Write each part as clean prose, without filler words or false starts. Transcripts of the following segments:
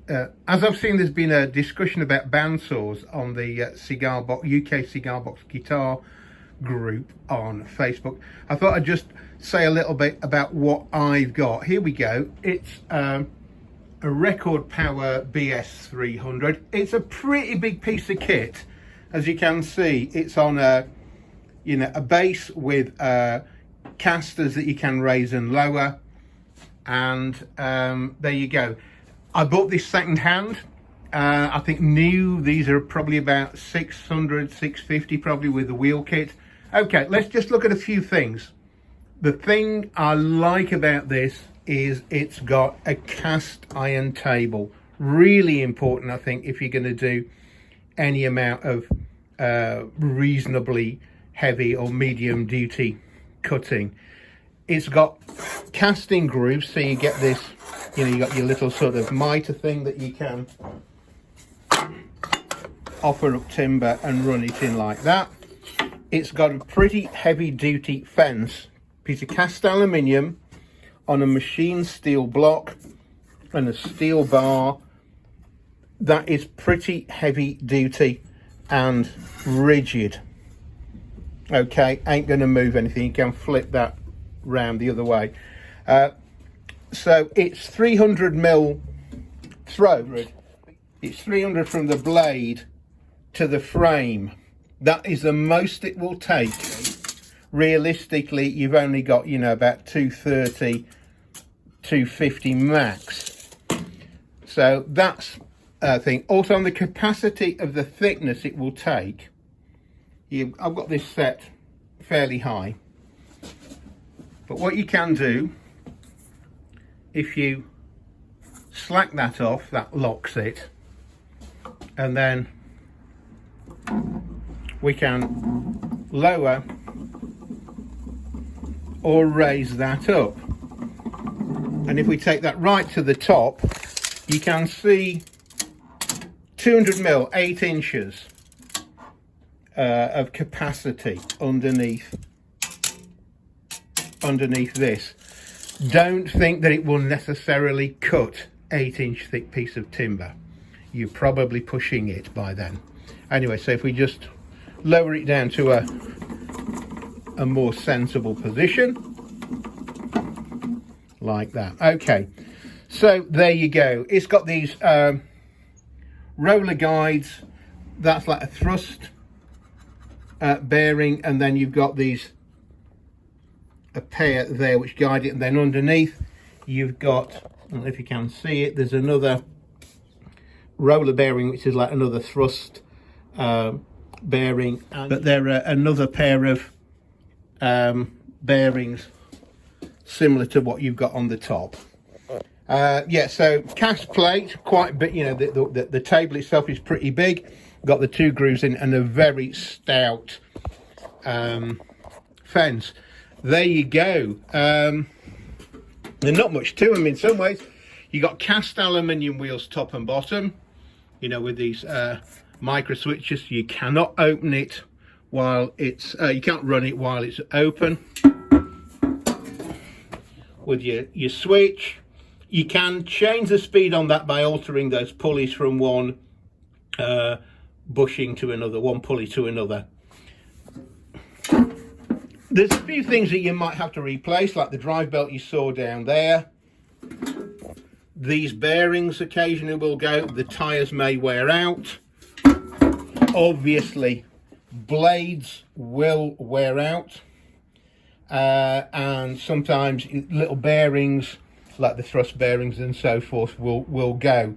as I've seen, there's been a discussion about bandsaws on the cigar box, UK cigar box guitar group on Facebook. I thought I'd just say a little bit about what I've got. Here we go. It's a Record Power BS300. It's a pretty big piece of kit. As you can see, it's on a base with casters that you can raise and lower, and there you go. I bought this second hand. I think new, these are probably about 600, 650 probably with the wheel kit. Okay, let's just look at a few things. The thing I like about this is it's got a cast iron table. Really important, I think, if you're going to do any amount of reasonably heavy or medium duty cutting. It's got casting grooves, so you get this, you got your little sort of mitre thing that you can offer up timber and run it in like that. It's got a pretty heavy duty fence, piece of cast aluminium on a machine steel block and a steel bar. That is pretty heavy duty and rigid. Okay, ain't gonna move anything. You can flip that round the other way. So it's 300mm throat. It's 300 from the blade to the frame. That is the most it will take. Realistically, you've only got, about 230, 250 max. So that's a thing. Also, on the capacity of the thickness it will take, I've got this set fairly high. But what you can do, if you slack that off, that locks it, and then we can lower or raise that up. And if we take that right to the top, you can see 200mm, 8 inches of capacity underneath this. Don't think that it will necessarily cut 8-inch thick piece of timber. You're probably pushing it by then. Anyway, so if we just lower it down to a more sensible position like that. Okay, so there you go. It's got these roller guides. That's like a thrust bearing, and then you've got a pair there which guide it, and then underneath you've got, I don't know if you can see it, there's another roller bearing which is like another thrust bearing, but there are another pair of bearings similar to what you've got on the top. Yeah, so cast plate, quite big. The table itself is pretty big. Got the 2 grooves in and a very stout fence. There you go. There's not much to them in some ways. You got cast aluminium wheels top and bottom, with these micro switches. You cannot open it while it's you can't run it while it's open. With your switch, you can change the speed on that by altering those pulleys from one bushing to another, one pulley to another. There's a few things that you might have to replace, like the drive belt you saw down there. These bearings occasionally will go. The tyres may wear out. Obviously, blades will wear out. And sometimes little bearings, like the thrust bearings and so forth, will go.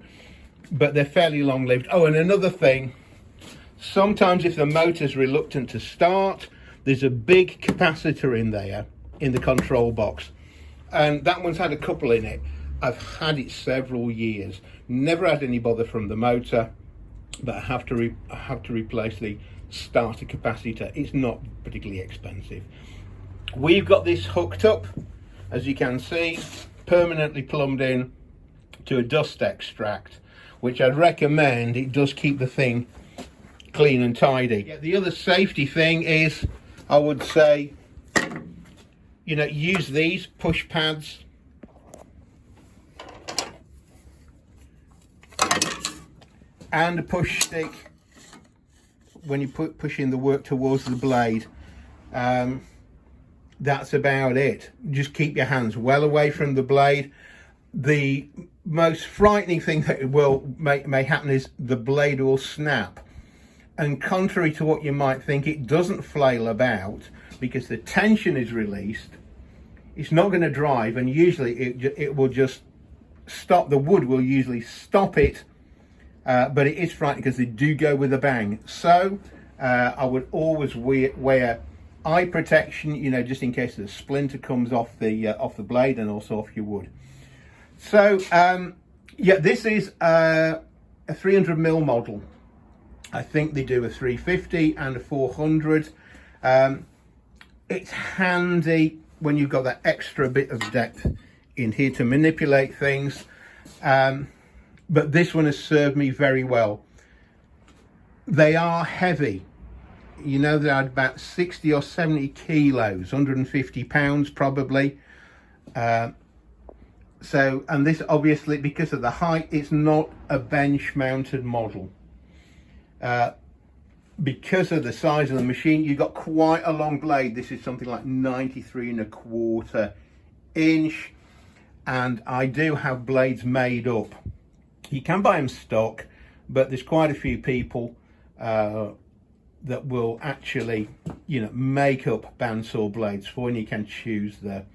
But they're fairly long-lived. Oh, and another thing, sometimes if the motor's reluctant to start, there's a big capacitor in there, in the control box. And that one's had a couple in it. I've had it several years. Never had any bother from the motor, but I have to replace the starter capacitor. It's not particularly expensive. We've got this hooked up, as you can see, permanently plumbed in to a dust extract, which I'd recommend. It does keep the thing clean and tidy. Yeah, the other safety thing is, I would say, use these push pads. and a push stick when you pushing the work towards the blade. That's about it. Just keep your hands well away from the blade. The most frightening thing that may happen is the blade will snap, and contrary to what you might think, it doesn't flail about because the tension is released. It's not going to drive, and usually it will just stop. The wood will usually stop it, but it is frightening because they do go with a bang. So I would always wear eye protection, you know, just in case the splinter comes off the blade and also off your wood. So yeah, this is a 300mm model. I think they do a 350 and a 400. It's handy when you've got that extra bit of depth in here to manipulate things, but this one has served me very well. They are heavy, you know, they're about 60 or 70 kilos, 150 pounds probably. So, and this obviously, because of the height, it's not a bench mounted model. Because of the size of the machine, you've got quite a long blade. This is something like 93¼ inch, and I do have blades made up. You can buy them stock, but there's quite a few people that will actually, you know, make up bandsaw blades for you. You can choose the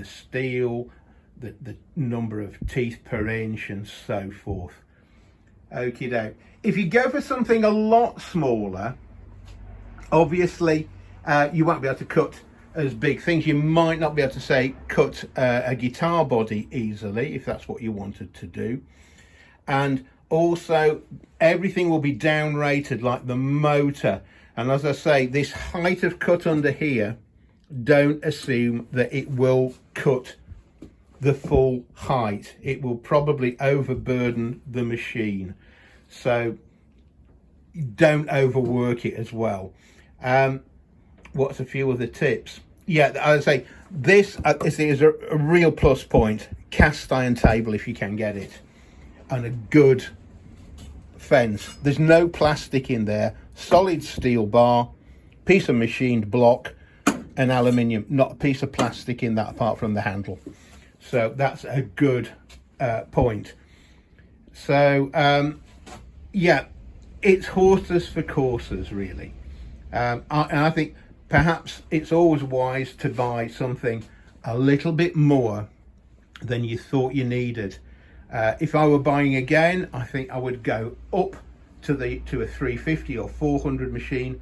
steel, the number of teeth per inch, and so forth. Okie doke. If you go for something a lot smaller, obviously you won't be able to cut as big things. You might not be able to, say, cut a guitar body easily if that's what you wanted to do. And also everything will be down rated, like the motor. And as I say, this height of cut under here, don't assume that it will cut the full height. It will probably overburden the machine, so don't overwork it as well. What's a few other tips? Yeah, as I say, this is a real plus point. Cast iron table if you can get it, and a good fence. There's no plastic in there. Solid steel bar, piece of machined block, and aluminium. Not a piece of plastic in that apart from the handle. So that's a good point. So yeah, it's horses for courses, really. And I think perhaps it's always wise to buy something a little bit more than you thought you needed. If I were buying again, I think I would go up to a 350 or 400 machine,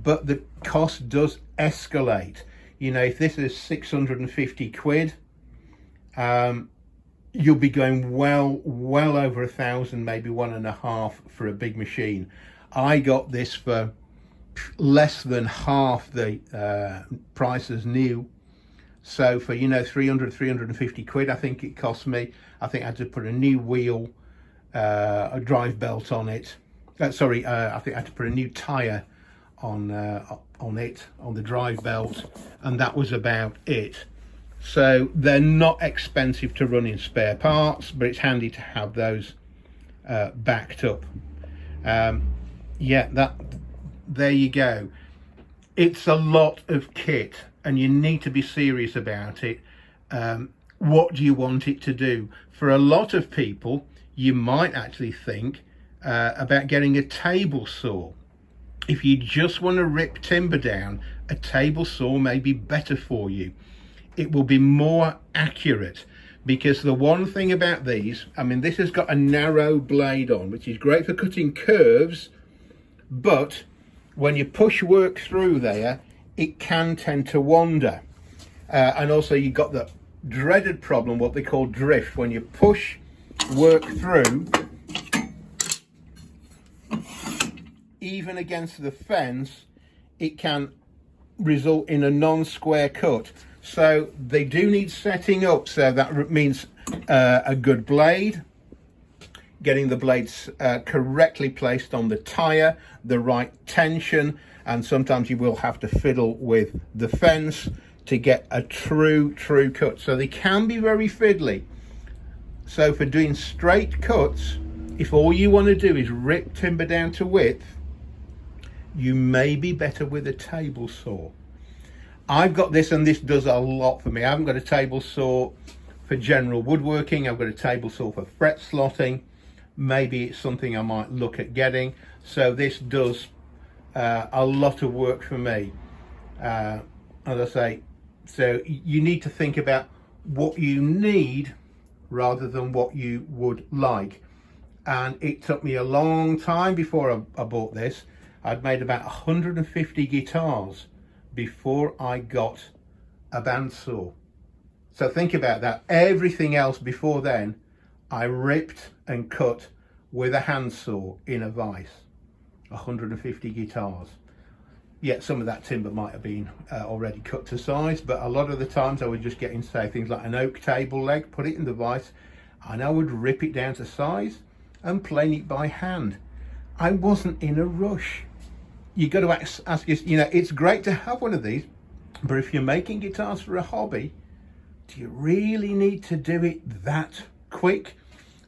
but the cost does escalate. You know, if this is 650 quid, you'll be going well over 1,000, maybe 1.5 for a big machine. I got this for less than half the price as new. So for, you know, 350 quid, I think it cost me. I think I had to put a new wheel, a drive belt on it. I think I had to put a new tyre on it, on the drive belt, and that was about it. So they're not expensive to run in spare parts, but it's handy to have those backed up. Yeah, there you go. It's a lot of kit, and you need to be serious about it. What do you want it to do? For a lot of people, you might actually think about getting a table saw. If you just want to rip timber down, a table saw may be better for you. It will be more accurate, because the one thing about these, I mean, this has got a narrow blade on, which is great for cutting curves, but when you push work through there, it can tend to wander. And also you've got the dreaded problem, what they call drift. When you push work through, even against the fence, it can result in a non-square cut. So they do need setting up. So that means a good blade, getting the blades correctly placed on the tyre, the right tension, and sometimes you will have to fiddle with the fence to get a true cut. So they can be very fiddly. So for doing straight cuts, If all you want to do is rip timber down to width, you may be better with a table saw. I've got this, and this does a lot for me. I haven't got a table saw for general woodworking. I've got a table saw for fret slotting. Maybe it's something I might look at getting. So this does a lot of work for me. As I say, so you need to think about what you need rather than what you would like. And it took me a long time before I bought this. I'd made about 150 guitars before I got a bandsaw. So think about that. Everything else before then, I ripped and cut with a handsaw in a vise. 150 guitars. Yeah, some of that timber might have been already cut to size, but a lot of the times I would just get in, say, things like an oak table leg, put it in the vise, and I would rip it down to size and plane it by hand. I wasn't in a rush. You got to ask yourself, you know, it's great to have one of these, but if you're making guitars for a hobby, do you really need to do it that quick?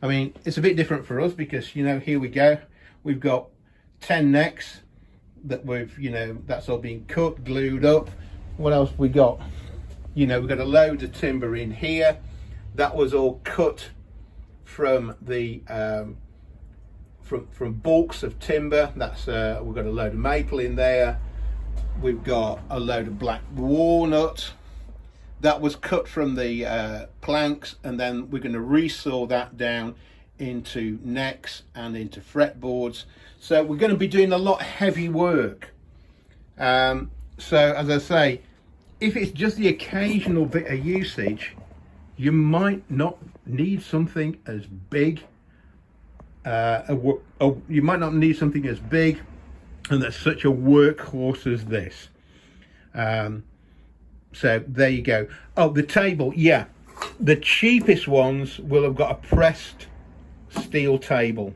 I mean, it's a bit different for us because, you know, here we go. We've got 10 necks that we've, you know, that's all been cut, glued up. What else we got? You know, we've got a load of timber in here. That was all cut from the from bulks of timber. That's we've got a load of maple in there. We've got a load of black walnut that was cut from the planks, and then we're going to resaw that down into necks and into fretboards. So we're going to be doing a lot of heavy work. So as I say, if it's just the occasional bit of usage, you might not need something as big. You might not need something as big and that's such a workhorse as this. So there you go. Oh, the table, yeah. The cheapest ones will have got a pressed steel table.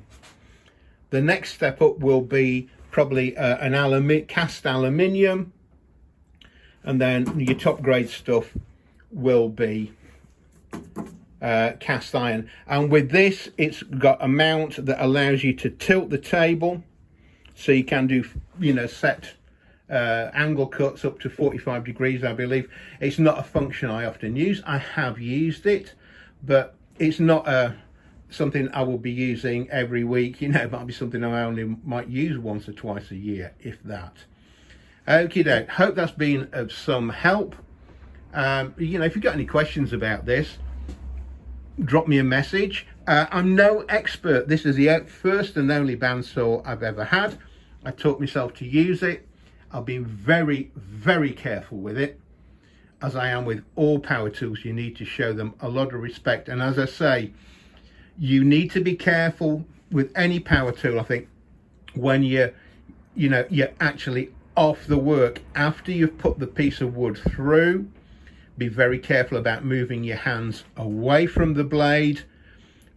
The next step up will be probably an cast aluminium, and then your top grade stuff will be cast iron. And with this, it's got a mount that allows you to tilt the table, so you can do, you know, set angle cuts up to 45 degrees, I believe. It's not a function I often use. I have used it, but it's not something I will be using every week. You know, it might be something I only might use once or twice a year, if that. Okie doke. Hope that's been of some help. You know, if you've got any questions about this, drop me a message. I'm no expert. This is the first and only bandsaw I've ever had. I taught myself to use it. I've been very, very careful with it. As I am with all power tools, you need to show them a lot of respect. And as I say, you need to be careful with any power tool, I think, when you're actually off the work. After you've put the piece of wood through, be very careful about moving your hands away from the blade,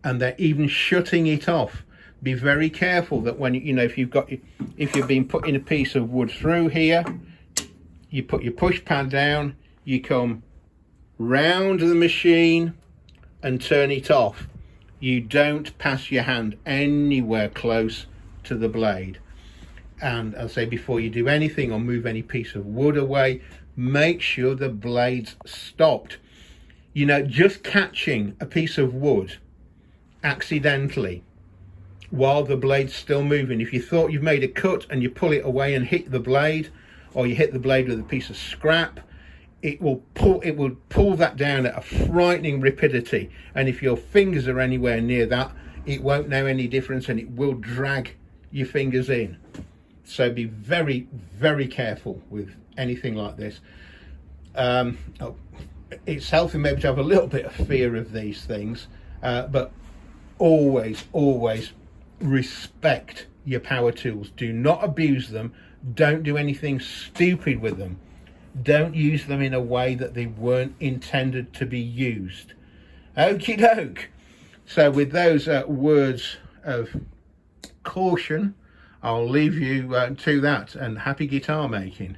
and then even shutting it off. Be very careful that when if you've been putting a piece of wood through here, you put your push pad down, you come round the machine and turn it off. You don't pass your hand anywhere close to the blade. And as I say, before you do anything or move any piece of wood away, make sure the blade's stopped. You know, just catching a piece of wood accidentally while the blade's still moving, if you thought you've made a cut and you pull it away and hit the blade, or you hit the blade with a piece of scrap, it will pull that down at a frightening rapidity. And if your fingers are anywhere near that, it won't know any difference, and it will drag your fingers in. So be very, very careful with anything like this. It's healthy maybe to have a little bit of fear of these things, but always respect your power tools. Do not abuse them. Don't do anything stupid with them. Don't use them in a way that they weren't intended to be used. Okie doke. So with those words of caution, I'll leave you to that, and happy guitar making.